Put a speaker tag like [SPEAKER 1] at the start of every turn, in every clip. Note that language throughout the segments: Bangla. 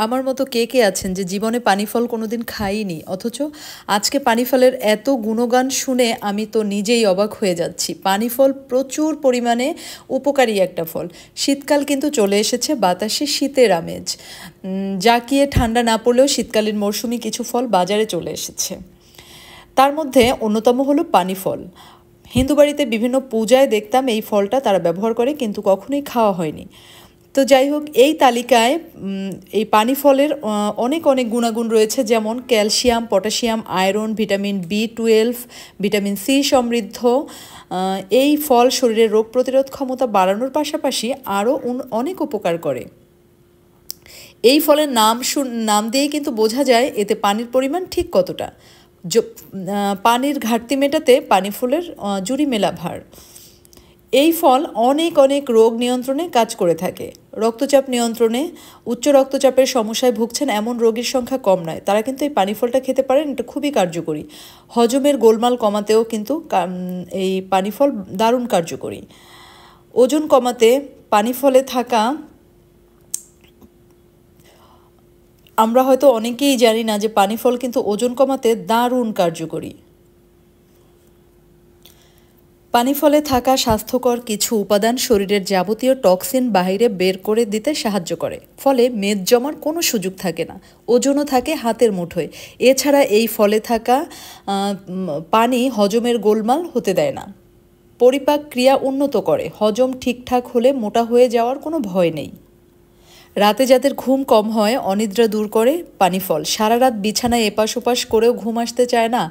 [SPEAKER 1] আমার মতো কে কে আছেন যে জীবনে পানি ফল কোনোদিন খাইনি, অথচ আজকে পানি ফলের এত গুণগান শুনে আমি তো নিজেই অবাক হয়ে যাচ্ছি। পানি ফল প্রচুর পরিমাণে উপকারী একটা ফল। শীতকাল কিন্তু চলে এসেছে, বাতাসে শীতের আমেজ জাঁকিয়ে ঠান্ডা না পড়লেও শীতকালীন মৌসুমি কিছু ফল বাজারে চলে এসেছে। তার মধ্যে অন্যতম হলো পানি ফল। হিন্দু বাড়িতে বিভিন্ন পূজায় দেখতাম এই ফলটা তারা ব্যবহার করে, কিন্তু কখনোই খাওয়া হয়নি। তো যাই হোক, এই তালিকায় এই পানি ফলের অনেক অনেক গুণাগুণ রয়েছে, যেমন calcium, potassium, iron, vitamin B 12, vitamin C সমৃদ্ধ। এই ফল শরীরের রোগ প্রতিরোধ ক্ষমতা বাড়ানোর পাশাপাশি আরও অনেক উপকার করে। এই ফলের নাম দিয়েই কিন্তু বোঝা যায় এতে পানির পরিমাণ ঠিক কতটা। পানির ঘাটতি মেটাতে পানি ফলের জুড়ি মেলা ভার। এই ফল অনেক অনেক রোগ নিয়ন্ত্রণে কাজ করে থাকে। রক্তচাপ নিয়ন্ত্রণে, উচ্চ রক্তচাপের সমস্যায় ভুগছেন এমন রোগীর সংখ্যা কম নয়, তারা কিন্তু এই পানি ফলটা খেতে পারেন। এটা খুবই কার্যকরী। হজমের গোলমাল কমাতেও কিন্তু এই পানি ফল দারুণ কার্যকরী। ওজন কমাতে পানি ফলে থাকা, আমরা হয়তো অনেকেই জানি না যে পানি ফল কিন্তু ওজন কমাতে দারুণ কার্যকরী। পানি ফলে থাকা স্বাস্থ্যকর কিছু উপাদান শরীরের যাবতীয় টক্সিন বাইরে বের করে দিতে সাহায্য করে, ফলে মেদ জমার কোনো সুযোগ থাকে না, ওজনও থাকে হাতের মুঠোয়। এছাড়া এই ফলে থাকা পানি হজমের গোলমাল হতে দেয় না, পরিপাক ক্রিয়া উন্নত করে। হজম ঠিকঠাক হলে মোটা হয়ে যাওয়ার কোনো ভয় নেই। রাতে যাদের ঘুম কম হয়, অনিদ্রা দূর করে পানি ফল। সারা রাত বিছানায় এপাশ ওপাশ করেও ঘুম আসতে চায় না,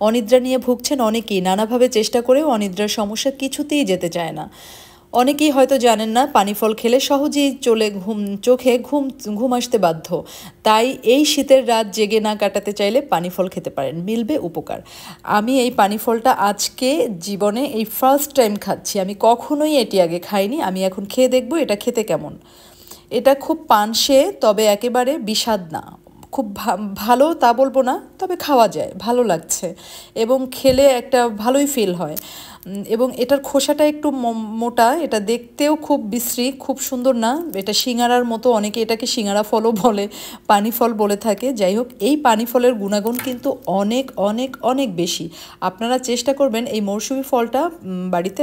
[SPEAKER 1] অনিদ্রা নিয়ে ভুগছেন অনেকেই। নানাভাবে চেষ্টা করেও অনিদ্রার সমস্যা কিছুতেই যেতে চায় না। অনেকেই হয়তো জানেন না পানি ফল খেলে সহজেই চোখে ঘুম আসতে বাধ্য। তাই এই শীতের রাত জেগে না কাটাতে চাইলে পানি ফল খেতে পারেন, মিলবে উপকার। আমি এই পানি ফলটা আজকে জীবনে এই ফার্স্ট টাইম খাচ্ছি। আমি কখনোই এটি আগে খাইনি। আমি এখন খেয়ে দেখব এটা খেতে কেমন। এটা খুব পানসে, তবে একেবারে বিষাদ না। খুব ভালো তা বলবো না, তবে খাওয়া যায়, ভালো লাগছে এবং খেলে একটা ভালোই ফিল হয়। এবং এটার খোসাটা একটু মোটা, এটা দেখতেও খুব বিশ্রী, খুব সুন্দর না। এটা সিঙ্গারার মতো, অনেকে এটাকে সিঙ্গারা ফলও বলে, পানি ফল বলে থাকে। যাই হোক, এই পানি ফলের গুণাগুণ কিন্তু অনেক অনেক অনেক বেশি। আপনারা চেষ্টা করবেন এই মৌসুমি ফলটা বাড়িতে